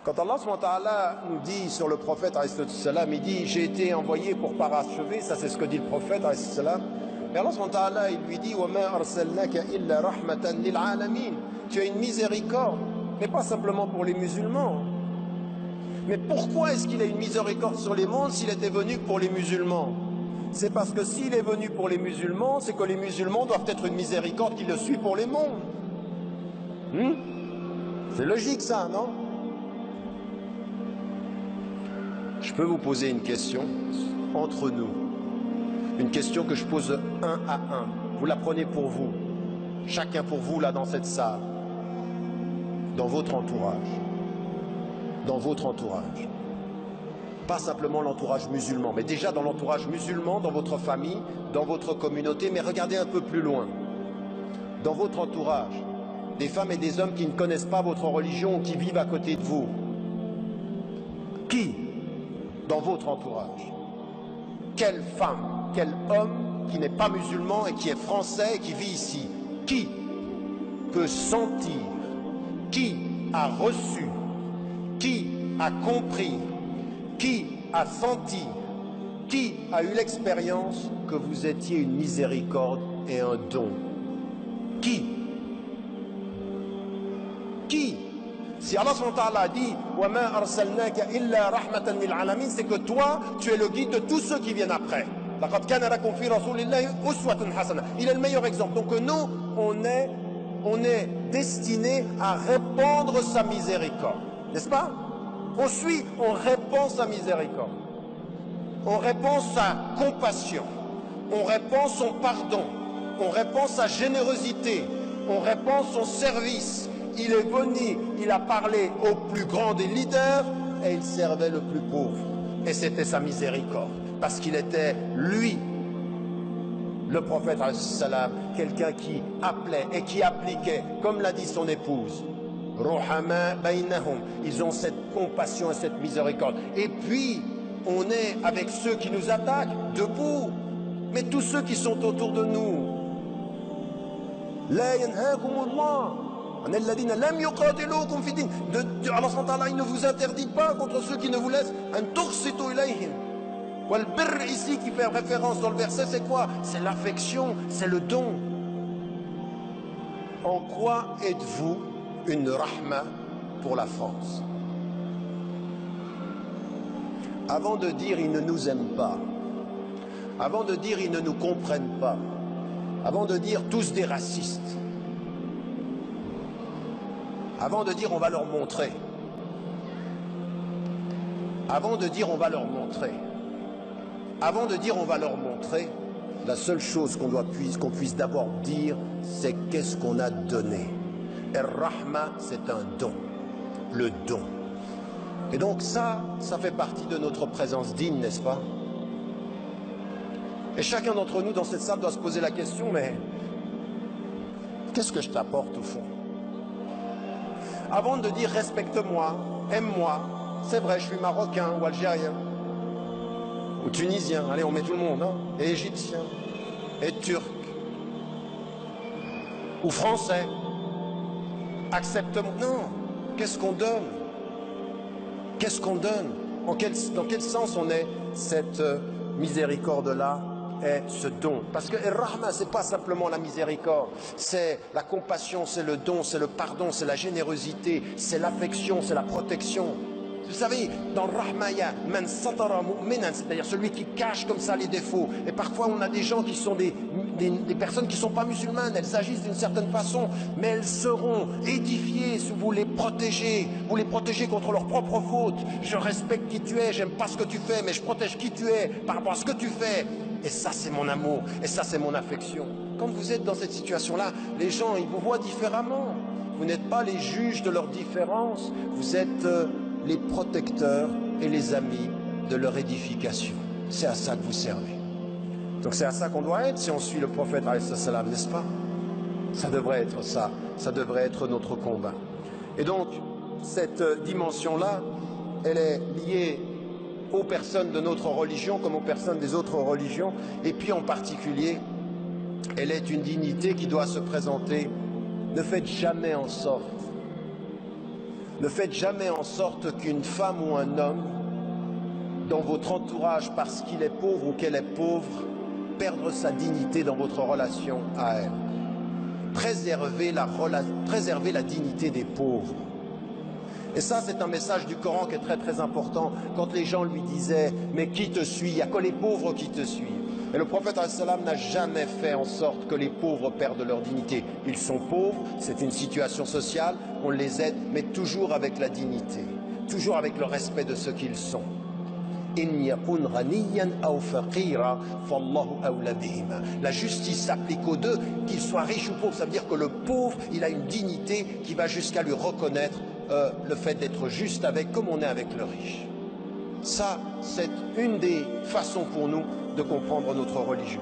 Quand Allah subhanahu wa ta'ala nous dit sur le prophète, il dit j'ai été envoyé pour parachever, ça c'est ce que dit le prophète, et Allah subhanahu wa ta'ala il lui dit وَمَا أَرْسَلْنَاكَ إِلَّا رَحْمَةً لِلْعَالَمِينَ. Tu as une miséricorde, mais pas simplement pour les musulmans. Mais pourquoi est-ce qu'il a une miséricorde sur les mondes s'il était venu pour les musulmans? C'est parce que s'il est venu pour les musulmans, c'est que les musulmans doivent être une miséricorde qui le suit pour les mondes. C'est logique ça, non? Je peux vous poser une question entre nous. Une question que je pose un à un. Vous la prenez pour vous. Chacun pour vous, là, dans cette salle. Dans votre entourage. Dans votre entourage. Pas simplement l'entourage musulman, mais déjà dans l'entourage musulman, dans votre famille, dans votre communauté, mais regardez un peu plus loin. Dans votre entourage, des femmes et des hommes qui ne connaissent pas votre religion ou qui vivent à côté de vous. Qui, dans votre entourage, quelle femme, quel homme qui n'est pas musulman et qui est français et qui vit ici, qui peut sentir, qui a reçu, qui a compris, qui a senti, qui a eu l'expérience que vous étiez une miséricorde et un don? Qui? Qui? Si Allah subhanahu wa ta'ala dit وَمَا أَرْسَلْنَاكَ إِلَّا رَحْمَةً لِلْعَالَمِينَ, c'est que toi, tu es le guide de tous ceux qui viennent après. لَقَدْ كَانَ لَكُمْ فِي رَسُولِ اللَّهِ أُسْوَةٌ حَسَنَةٌ. Il est le meilleur exemple. Donc nous, on est destiné à répandre sa miséricorde. N'est-ce pas? On suit, on répand sa miséricorde. On répand sa compassion. On répand son pardon. On répand sa générosité. On répand son service. Il est venu, il a parlé au plus grand des leaders et il servait le plus pauvre. Et c'était sa miséricorde. Parce qu'il était, lui, le prophète, quelqu'un qui appelait et qui appliquait, comme l'a dit son épouse. Ils ont cette compassion et cette miséricorde. Et puis, on est avec ceux qui nous attaquent, debout. Mais tous ceux qui sont autour de nous. Allah il ne vous interdit pas contre ceux qui ne vous laissent. Ici qui fait référence dans le verset, c'est quoi? C'est l'affection, c'est le don. En quoi êtes-vous une rahma pour la France? Avant de dire ils ne nous aiment pas, avant de dire ils ne nous comprennent pas, avant de dire tous des racistes, avant de dire on va leur montrer, avant de dire on va leur montrer, avant de dire on va leur montrer, la seule chose qu'on puisse d'abord dire, c'est qu'est-ce qu'on a donné. Et Rahma, c'est un don, le don. Et donc ça fait partie de notre présence digne, n'est-ce pas? Et chacun d'entre nous dans cette salle doit se poser la question, mais qu'est-ce que je t'apporte au fond? Avant de dire respecte-moi, aime-moi, c'est vrai, je suis marocain ou algérien, ou tunisien, allez on met tout le monde, hein, et égyptien, et turc, ou français, accepte-moi. Non, qu'est-ce qu'on donne? Qu'est-ce qu'on donne? Dans quel sens on est cette miséricorde-là et ce don? Parce que Rahma, c'est pas simplement la miséricorde, c'est la compassion, c'est le don, c'est le pardon, c'est la générosité, c'est l'affection, c'est la protection. Vous savez, dans le Rahma, il y a man satara mu'minan, c'est-à-dire celui qui cache comme ça les défauts. Et parfois, on a des gens qui sont des personnes qui ne sont pas musulmanes, elles agissent d'une certaine façon, mais elles seront édifiées si vous les protégez contre leurs propres fautes. Je respecte qui tu es, j'aime pas ce que tu fais, mais je protège qui tu es par rapport à ce que tu fais. Et ça, c'est mon amour, et ça, c'est mon affection. Quand vous êtes dans cette situation-là, les gens, ils vous voient différemment. Vous n'êtes pas les juges de leurs différences, vous êtes les protecteurs et les amis de leur édification. C'est à ça que vous servez. Donc c'est à ça qu'on doit être si on suit le prophète, n'est-ce pas? Ça devrait être ça, ça devrait être notre combat. Et donc, cette dimension-là, elle est liée aux personnes de notre religion comme aux personnes des autres religions, et puis en particulier, elle est une dignité qui doit se présenter. Ne faites jamais en sorte Ne faites jamais en sorte qu'une femme ou un homme, dans votre entourage, parce qu'il est pauvre ou qu'elle est pauvre, perde sa dignité dans votre relation à elle. Préservez la dignité des pauvres. Et ça, c'est un message du Coran qui est très très important. Quand les gens lui disaient « Mais qui te suit? Il n'y a que les pauvres qui te suivent. » Et le prophète n'a jamais fait en sorte que les pauvres perdent leur dignité. Ils sont pauvres, c'est une situation sociale, on les aide, mais toujours avec la dignité, toujours avec le respect de ce qu'ils sont. La justice s'applique aux deux, qu'ils soient riches ou pauvres. Ça veut dire que le pauvre, il a une dignité qui va jusqu'à lui reconnaître le fait d'être juste avec, comme on est avec le riche. Ça, c'est une des façons pour nous de comprendre notre religion.